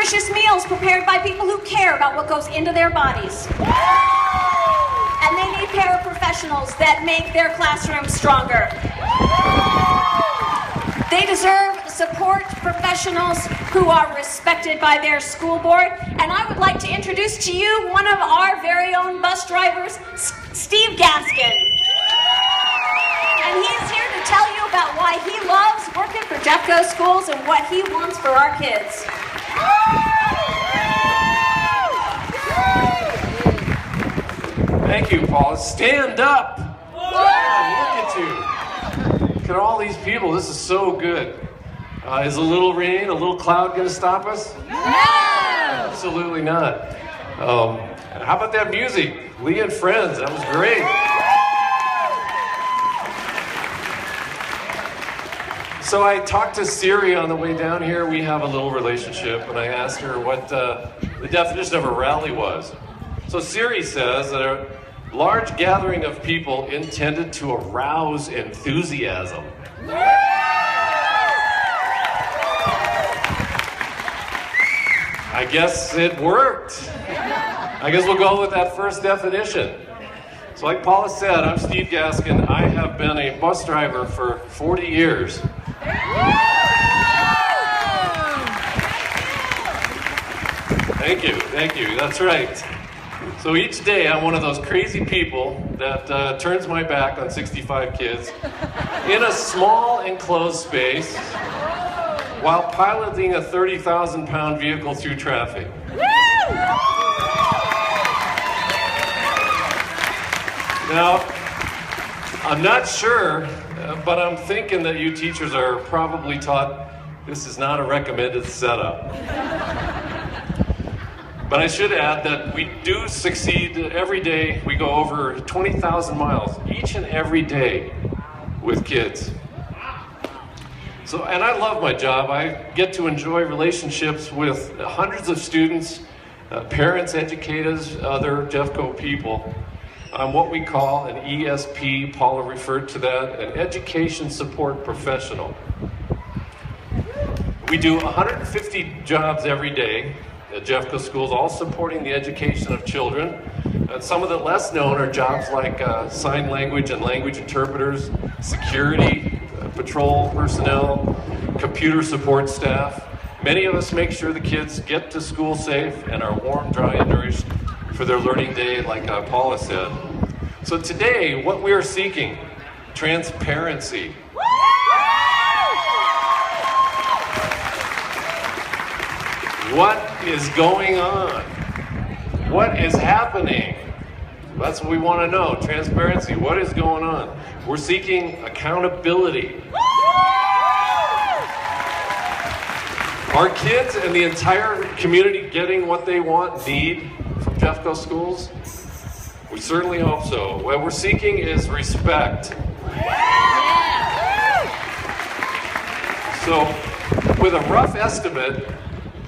nutritious meals prepared by people who care about what goes into their bodies. And they need paraprofessionals that make their classrooms stronger. They deserve support professionals who are respected by their school board. And I would like to introduce to you one of our very own bus drivers, Steve Gaskin. And he's here to tell you about why he loves working for Jeffco schools and what he wants for our kids. Thank you, Paula. Stand up. Look at you. Look at all these people. This is so good. Is a little rain, a little cloud going to stop us? No! Absolutely not. How about that music? Lee and Friends. That was great. So I talked to Siri on the way down here. We have a little relationship, and I asked her what the definition of a rally was. So Siri says that a large gathering of people intended to arouse enthusiasm. I guess it worked. I guess we'll go with that first definition. So like Paula said, I'm Steve Gaskin. I have been a bus driver for 40 years. Thank you, that's right. So each day I'm one of those crazy people that turns my back on 65 kids in a small enclosed space while piloting a 30,000-pound vehicle through traffic. Now, I'm not sure, but I'm thinking that you teachers are probably taught this is not a recommended setup. But I should add that we do succeed every day. We go over 20,000 miles each and every day with kids. So, and I love my job. I get to enjoy relationships with hundreds of students, parents, educators, other Jeffco people. I'm what we call an ESP, Paula referred to that, an education support professional. We do 150 jobs every day at Jeffco schools, all supporting the education of children. And some of the less known are jobs like sign language and language interpreters, security, patrol personnel, computer support staff. Many of us make sure the kids get to school safe and are warm, dry, and nourished for their learning day, like Paula said. So today, what we are seeking, transparency. What is going on? What is happening? That's what we want to know, transparency. What is going on? We're seeking accountability. Are kids and the entire community getting what they want, need from Jeffco schools? We certainly hope so. What we're seeking is respect. So, with a rough estimate,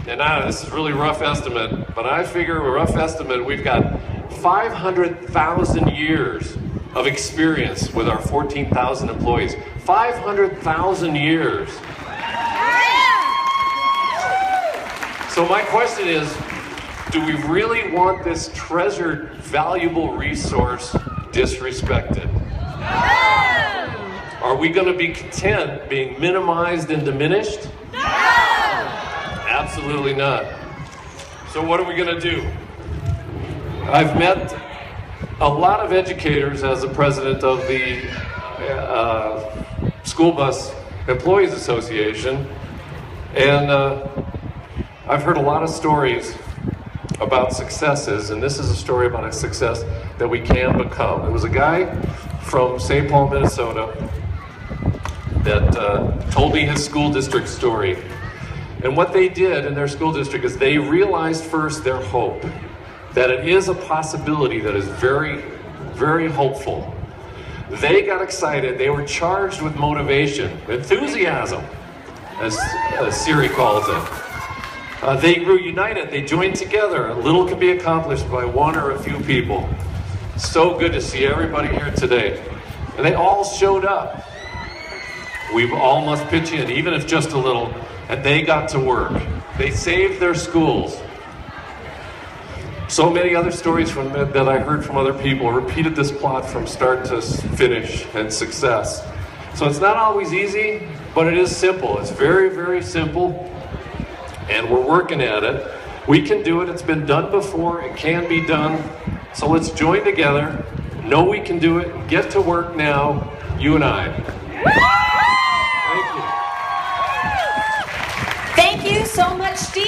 and this is really rough estimate, but I figure a rough estimate, we've got 500,000 years of experience with our 14,000 employees. 500,000 years. So my question is, do we really want this treasured, valuable resource disrespected? Are we going to be content being minimized and diminished? Absolutely not. So what are we going to do? I've met a lot of educators as the president of the School Bus Employees Association, and I've heard a lot of stories about successes, and this is a story about a success that we can become. There was a guy from St. Paul, Minnesota that told me his school district story. And what they did in their school district is they realized first their hope, that it is a possibility that is very, very hopeful. They got excited. They were charged with motivation, enthusiasm, as Siri calls it. They grew united. They joined together. Little can be accomplished by one or a few people. So good to see everybody here today. And they all showed up. We all must pitch in, even if just a little, and they got to work. They saved their schools. So many other stories that I heard from other people repeated this plot from start to finish and success. So it's not always easy, but it is simple. It's very, very simple, and we're working at it. We can do it. It's been done before. It can be done. So let's join together, know we can do it, get to work now, you and I. Thank you. Thank you so much, Steve.